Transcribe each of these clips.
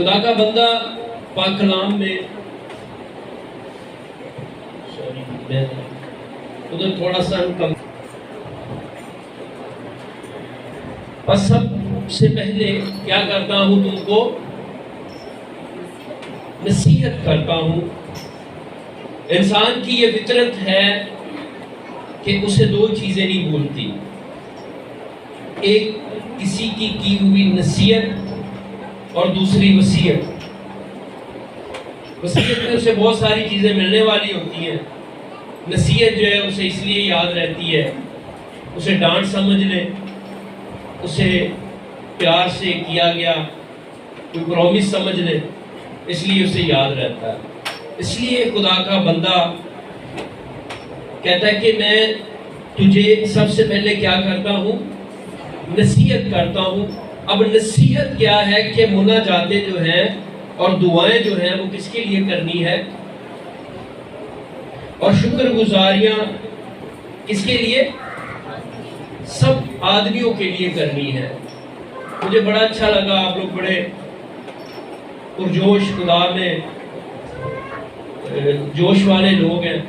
خدا کا بندہ پاک کلام میں ادھر تھوڑا سا کم، بس سب سے پہلے کیا کرتا ہوں، تم کو نصیحت کرتا ہوں۔ انسان کی یہ فطرت ہے کہ اسے دو چیزیں نہیں بھولتی، ایک کسی کی ہوئی نصیحت اور دوسری وصیت۔ وصیت میں اسے بہت ساری چیزیں ملنے والی ہوتی ہیں، نصیحت جو ہے اسے اس لیے یاد رہتی ہے، اسے ڈانٹ سمجھ لے، اسے پیار سے کیا گیا کوئی پرومس سمجھ لے، اس لیے اسے یاد رہتا ہے۔ اس لیے خدا کا بندہ کہتا ہے کہ میں تجھے سب سے پہلے کیا کرتا ہوں، نصیحت کرتا ہوں۔ اب نصیحت کیا ہے کہ مناجاتیں جو ہیں اور دعائیں جو ہیں وہ کس کے لیے کرنی ہے، اور شکر گزاریاں کس کے لیے، سب آدمیوں کے لیے کرنی ہے۔ مجھے بڑا اچھا لگا، آپ لوگ بڑے پرجوش خدا میں جوش والے لوگ ہیں،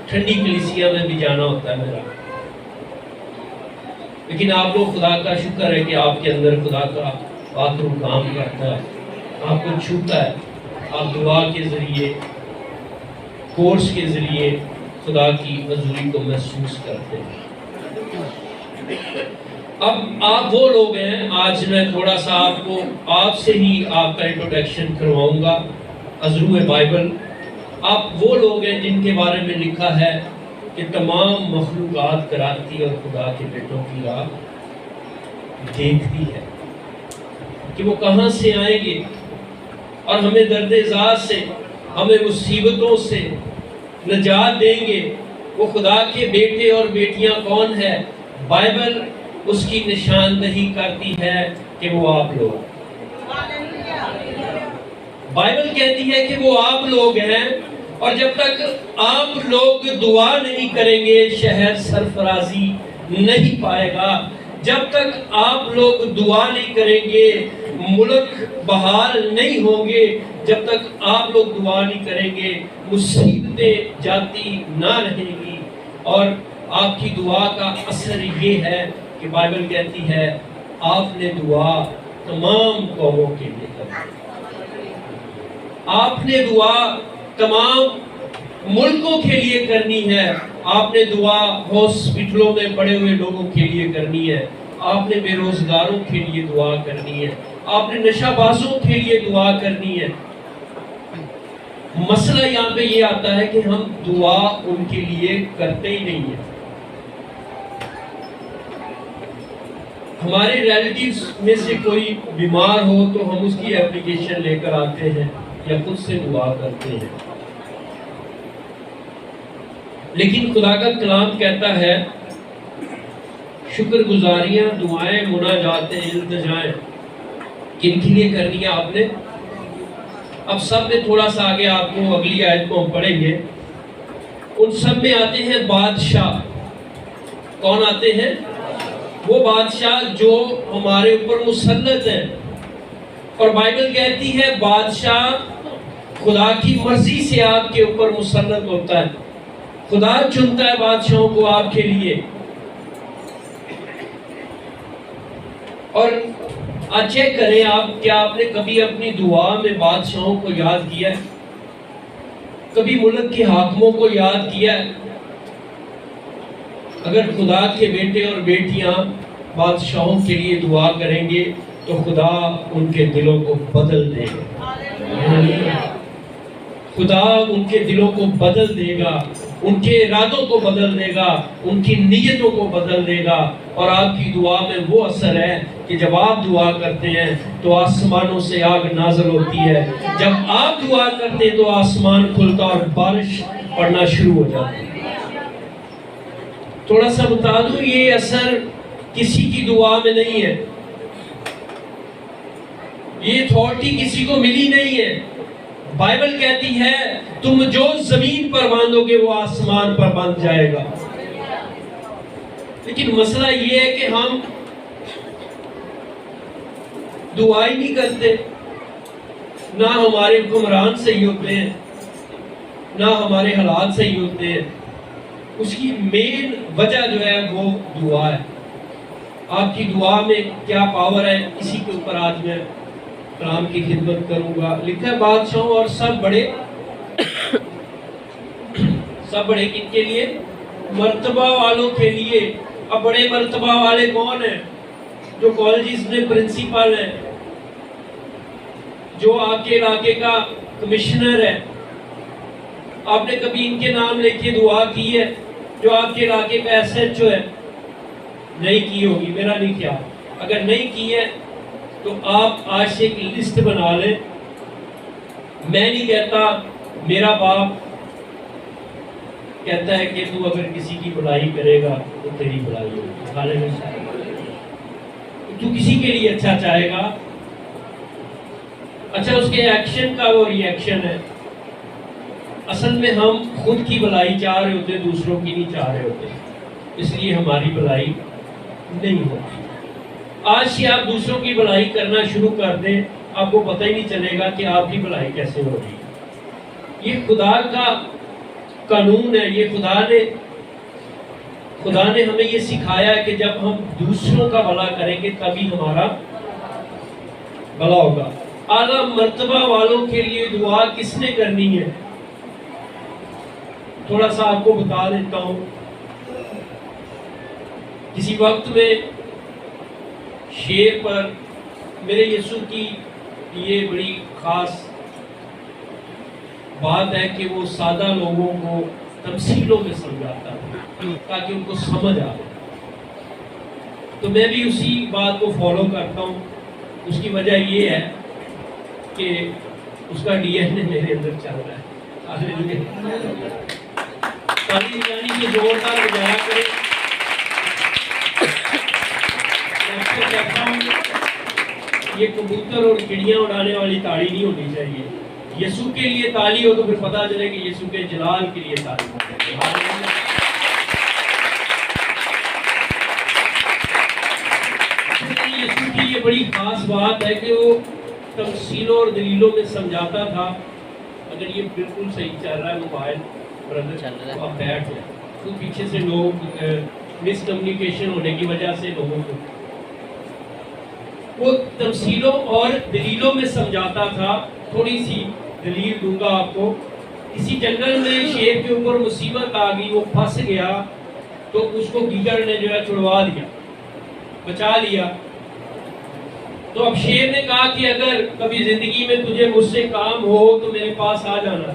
ٹھنڈی کلیسیا میں بھی جانا ہوتا ہے میرا، لیکن آپ لوگ خدا کا شکر ہے کہ آپ کے اندر خدا کا پاک روح کام کرتا ہے، آپ کو چھوتا ہے، آپ دعا کے ذریعے، کورس کے ذریعے خدا کی حضوری کو محسوس کرتے ہیں۔ اب آپ وہ لوگ ہیں، آج میں تھوڑا سا آپ سے ہی آپ کا انٹروڈکشن کرواؤں گا، ازروع بائبل۔ آپ وہ لوگ ہیں جن کے بارے میں لکھا ہے کہ تمام مخلوقات کراتی اور خدا کے بیٹوں کی راہ دیکھتی ہے کہ وہ کہاں سے آئیں گے اور ہمیں درد ذات سے، ہمیں مصیبتوں سے نجات دیں گے۔ وہ خدا کے بیٹے اور بیٹیاں کون ہیں؟ بائبل اس کی نشاندہی کرتی ہے کہ وہ آپ لوگ، بائبل کہتی ہے کہ وہ آپ لوگ ہیں، اور جب تک آپ لوگ دعا نہیں کریں گے شہر سرفرازی نہیں پائے گا۔ جب تک آپ لوگ دعا نہیں کریں گے ملک بحال نہیں ہوں گے۔ جب تک آپ لوگ دعا نہیں کریں گے مصیبتیں جاتی نہ رہیں گی۔ اور آپ کی دعا کا اثر یہ ہے کہ بائبل کہتی ہے آپ نے دعا تمام قوموں کے لیے کرنی، آپ نے دعا تمام ملکوں کے لیے کرنی ہے، آپ نے دعا ہاسپٹلوں میں پڑے ہوئے لوگوں کے لیے کرنی ہے، آپ نے بے روزگاروں کے لیے دعا کرنی ہے، آپ نے نشہ بازوں کے لیے دعا کرنی ہے۔ مسئلہ یہاں پہ یہ آتا ہے کہ ہم دعا ان کے لیے کرتے ہی نہیں ہیں۔ ہمارے ریلیٹیوز میں سے کوئی بیمار ہو تو ہم اس کی اپلیکیشن لے کر آتے ہیں یا خود سے دعا کرتے ہیں، لیکن خدا کا کلام کہتا ہے شکر گزاریاں، دعائیں، مناجاتیں، التجائیں کن کے لیے کرنی ہے آپ نے۔ اب سب میں تھوڑا سا آگے آپ کو اگلی آیت کو ہم پڑھیں گے، ان سب میں آتے ہیں بادشاہ۔ کون آتے ہیں؟ وہ بادشاہ جو ہمارے اوپر مسلط ہیں، اور بائبل کہتی ہے بادشاہ خدا کی مرضی سے آپ کے اوپر مسلط ہوتا ہے، خدا چنتا ہے بادشاہوں کو آپ کے لیے۔ اور آج چیک کریں آپ، کیا آپ نے کبھی اپنی دعا میں بادشاہوں کو یاد کیا ہے؟ کبھی ملک کے حاکموں کو یاد کیا ہے؟ اگر خدا کے بیٹے اور بیٹیاں بادشاہوں کے لیے دعا کریں گے تو خدا ان کے دلوں کو بدل دے گا، خدا ان کے دلوں کو بدل دے گا، ان کے ارادوں کو بدل دے گا، ان کی نیتوں کو بدل دے گا۔ اور آپ کی دعا میں وہ اثر ہے کہ جب آپ دعا کرتے ہیں تو آسمانوں سے آگ نازل ہوتی ہے، جب آپ دعا کرتے ہیں تو آسمان کھلتا اور بارش پڑنا شروع ہو جاتی ہے۔ تھوڑا سا بتا دوں، یہ اثر کسی کی دعا میں نہیں ہے، یہ اتھارٹی کسی کو ملی نہیں ہے۔ بائبل کہتی ہے تم جو زمین پر باندھو گے وہ آسمان پر باندھ جائے گا۔ لیکن مسئلہ یہ ہے کہ ہم دعا ہی نہیں کرتے، نہ ہمارے حکمران صحیح ہوتے ہیں، نہ ہمارے حالات صحیح ہوتے ہیں، اس کی مین وجہ جو ہے وہ دعا ہے۔ آپ کی دعا میں کیا پاور ہے، اسی کے اوپر آج میں کلام کی خدمت کروں گا۔ لکھا ہے بادشاہوں اور سب بڑے کن کے لیے؟ مرتبہ والوں کے لیے۔ اب بڑے مرتبہ والے کون ہیں؟ جو کالجز میں پرنسپل ہیں، جو آپ کے علاقے کا کمشنر ہے۔ آپ نے کبھی ان کے نام لے کے دعا کی ہے؟ جو آپ کے علاقے کا ایس ایچ او ہے، نہیں کی ہوگی، میرا نہیں خیال۔ اگر نہیں کی ہے تو آپ آج سے ایک لسٹ بنا لیں۔ میں نہیں کہتا، میرا باپ کہتا ہے کہ تو اگر کسی کی بھلائی کرے گا تو تیری بھلائی ہوگی۔ تو کسی کے لیے اچھا چاہے گا، اچھا اس کے ایکشن کا وہ ری ایکشن ہے۔ اصل میں ہم خود کی بھلائی چاہ رہے ہوتے، دوسروں کی نہیں چاہ رہے ہوتے، اس لیے ہماری بھلائی نہیں ہوتی۔ آج سے آپ دوسروں کی بھلائی کرنا شروع کر دیں، آپ کو پتہ ہی نہیں چلے گا کہ آپ کی بھلائی کیسے ہو رہی ہے۔ یہ خدا کا قانون ہے، یہ خدا نے ہمیں یہ سکھایا ہے کہ جب ہم دوسروں کا بھلا کریں گے تبھی ہمارا بھلا ہوگا۔ اعلیٰ مرتبہ والوں کے لیے دعا کس نے کرنی ہے؟ تھوڑا سا آپ کو بتا دیتا ہوں۔ کسی وقت میں شیر پر میرے یسوع کی یہ بڑی خاص بات ہے کہ وہ سادہ لوگوں کو تمثیلوں میں سمجھاتا ہے تاکہ ان کو سمجھ آئے۔ تو میں بھی اسی بات کو فالو کرتا ہوں۔ اس کی وجہ یہ ہے کہ اس کا ڈی این اے میرے اندر چل رہا ہے۔ تالی یعنی کہ زوردار بجایا کرے۔ میں کہتا ہوں یہ کبوتر اور چڑیاں اڑانے والی تالی نہیں ہونی چاہیے۔ یسوع کے لیے تالی ہو تو پھر پتا چلے کہ یسوع کے جلال کے لیے تالی ہو۔ یسوع کی یہ بڑی خاص بات ہے کہ وہ تمثیلوں اور دلیلوں میں سمجھاتا تھا۔ اگر یہ بالکل صحیح چل رہا ہے موبائل برادر، آپ بیٹھ جائیں، تو پیچھے سے لوگ مس کمیونیکیشن ہونے کی وجہ سے لوگوں کو وہ تمثیلوں اور دلیلوں میں سمجھاتا تھا۔ تھوڑی سی دلیل دوں گا آپ کو۔ کسی جنگل میں شیر کے اوپر مصیبت آ گئی، وہ پھنس گیا تو اس کو گیدڑ نے جو ہے چھڑوا دیا، بچا لیا۔ تو اب شیر نے کہا کہ اگر کبھی زندگی میں تجھے مجھ سے کام ہو تو میرے پاس آ جانا،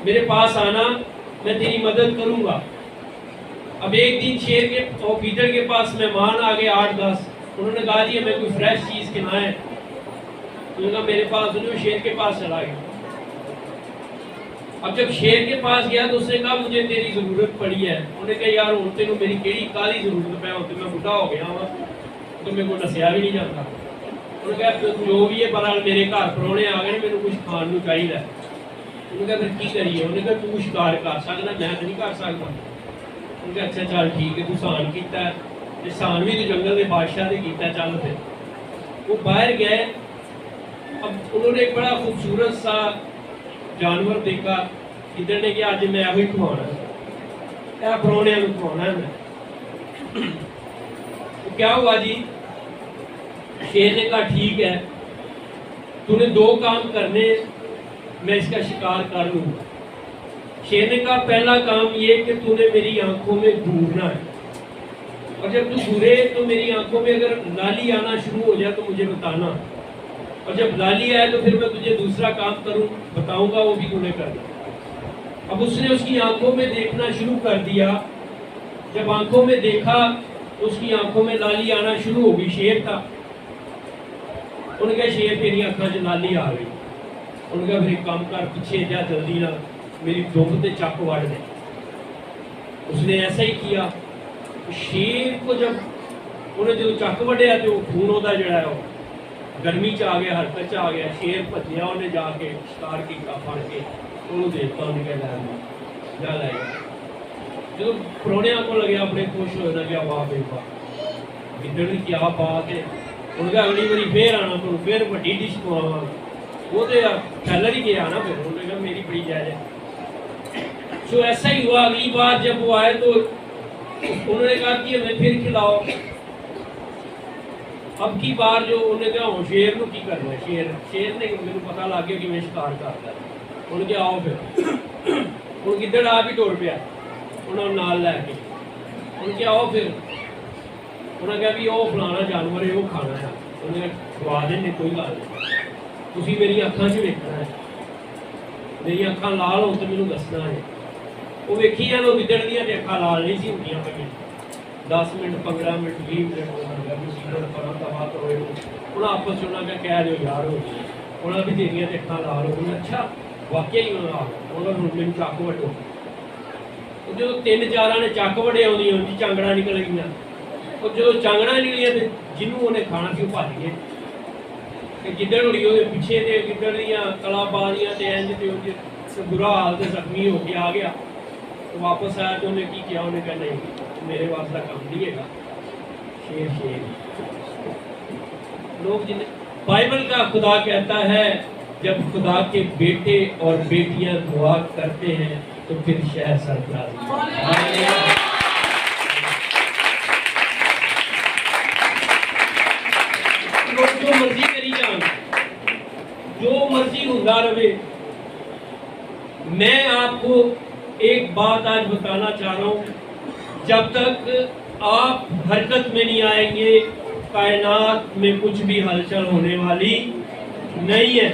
میرے پاس آنا، میں تیری مدد کروں گا۔ اب ایک دن شیر کے اور گیدڑ کے پاس مہمان آ گئے 8-10۔ انہوں نے کہا جی ہمیں کوئی فریش چیز کھلائیں۔ انہوں نے کہا میرے پاس، انہوں نے شیر کے پاس چلا گیا۔ اب جب شیر کے پاس گیا تو اس نے کہا مجھے تیری ضرورت پڑی ہے۔ انہوں نے کہا یار ہوں تینوں میری کیڑی کالی ضرورت پہ ہوتی، میں بڈھا ہو گیا ہوں تو میرے کو نسیا بھی نہیں جاتا۔ انہوں نے کہا جو بھی ہے برحال میرے گھر پرونے آ گئے، میرے کچھ کھان کو چاہیے۔ انہوں نے کہا پھر کی کریے؟ انہوں نے کہا تو شکار کر سکتا، میں تو نہیں کر سکتا۔ انہوں نے کہا اچھا چل ٹھیک ہے، تو سان کیتا ہے، سان بھی تو جنگل کے بادشاہ نے کیتا ہے، چل پھر۔ وہ باہر گئے۔ اب انہوں نے ایک بڑا خوبصورت سا جانور دیکھا۔ ادھر نے کہا آج میں وہی کھوانا ہے، اے پرونے کو کھوانا ہے میں۔ تو کیا ہوا جی؟ شیر نے کہا ٹھیک ہے، تو نے 2 کام کرنے، میں اس کا شکار کر لوں گا۔ شیر نے کہا پہلا کام یہ کہ تو نے میری آنکھوں میں گھورنا ہے، اور جب تو گھورے تو میری آنکھوں میں اگر لالی آنا شروع ہو جائے تو مجھے بتانا، اور جب لالی آئے تو پھر میں تجھے دوسرا کام کروں بتاؤں گا، وہ بھی تو نے کرنا۔ اب اس نے اس کی آنکھوں میں دیکھنا شروع کر دیا۔ جب آنکھوں میں دیکھا تو اس کی آنکھوں میں لالی آنا شروع ہو گئی۔ شیر تھا۔ انہوں نے کہا شیر تیری آنکھوں سے لالی آ گئی۔ انہوں نے کہا پھر ایک کام کر، پیچھے جا جلدی نہ، میری دم تے چک وڑ دے۔ اس نے ایسا ہی کیا۔ شیر کو جب انہیں جو چک وڈیا تو خون ہوتا جڑا ہے وہ گرمی چ آ گیا، حرکت چ آ گیا۔ شیر بھجیا، انہیں جا کے شکار کیتا پھڑ کے، انہوں دیکھتا انہیں کہا جا لائے گا۔ جب پروڑیاں کو لگیا اپنے خوش ہونا گیا، واہ بے واہ گدڑ کی کیا بات ہے۔ انہوں نے کہا اگلی باری پھر آنا، تو پھر بڑی ڈش کھواواں۔ وہ تو ٹھہر ہی گیا نا، پھر انہوں نے کہا میری بڑی جائز ہے. سو ایسا ہی ہوا. اگلی بار جب وہ آئے تو انہوں نے کہا کہ ہمیں پھر کھلاؤ. اب کی بار جو انہوں نے کہا شیر نو کی کرنا ہے، شیر نے میرے پتا لگ گیا کہ میں شکار کرتا ہے. انہوں نے کہا آؤ پھر. ہوں گدڑ آپ ہی ٹور پیا انہوں نے نال لے کے. انہوں نے کہا آؤ پھر. انہوں نے کہا بھی وہ فلانا جانور ہے وہ کھانا ہے. انہوں نے کھوا دیں کوئی گل نہیں، تھی میری اکھاں چ ویکھنا ہے، میری اکھاں لال ہو تو مینوں دسنا ہے. وہ ویکھی جان، وہ گدڑ دیا اکھاں لال نہیں سی ہوندیاں پہ. 10 منٹ 15 منٹ 20 منٹ دفاع کرو. انہیں آپس میں کہہ دو یار ہو گئی انہوں نے بھی تیریاں اکھاں لال ہو گئی. اچھا واقعی انہوں نے میرے چک وڈو. جب 3-4 نے چک وڈے آدھی چانگڑا نکل گئی. اور جب چانگڑا نکلیاں تو جنوں انہیں کھانا سی وہ بھج گئے. گدڑ ہوئی وہ پیچھے سے گدڑ دیا کلا بازیاں انج برا حال سے زخمی ہو کے آ گیا. واپس آیا تو انہیں کی کیا، انہیں کہا نہیں میرے واسطہ کام نہیں ہے گا. شیر شیر لوگ جن بائبل کا خدا کہتا ہے جب خدا کے بیٹے اور بیٹیاں دعا کرتے ہیں تو پھر شہر سرفراز. جو مرضی کری جان، جو مرضی ہوتا رہے. میں آپ کو ایک بات آج بتانا چاہ رہا ہوں، جب تک آپ حرکت میں نہیں آئیں گے کائنات میں کچھ بھی ہلچل ہونے والی نہیں ہے.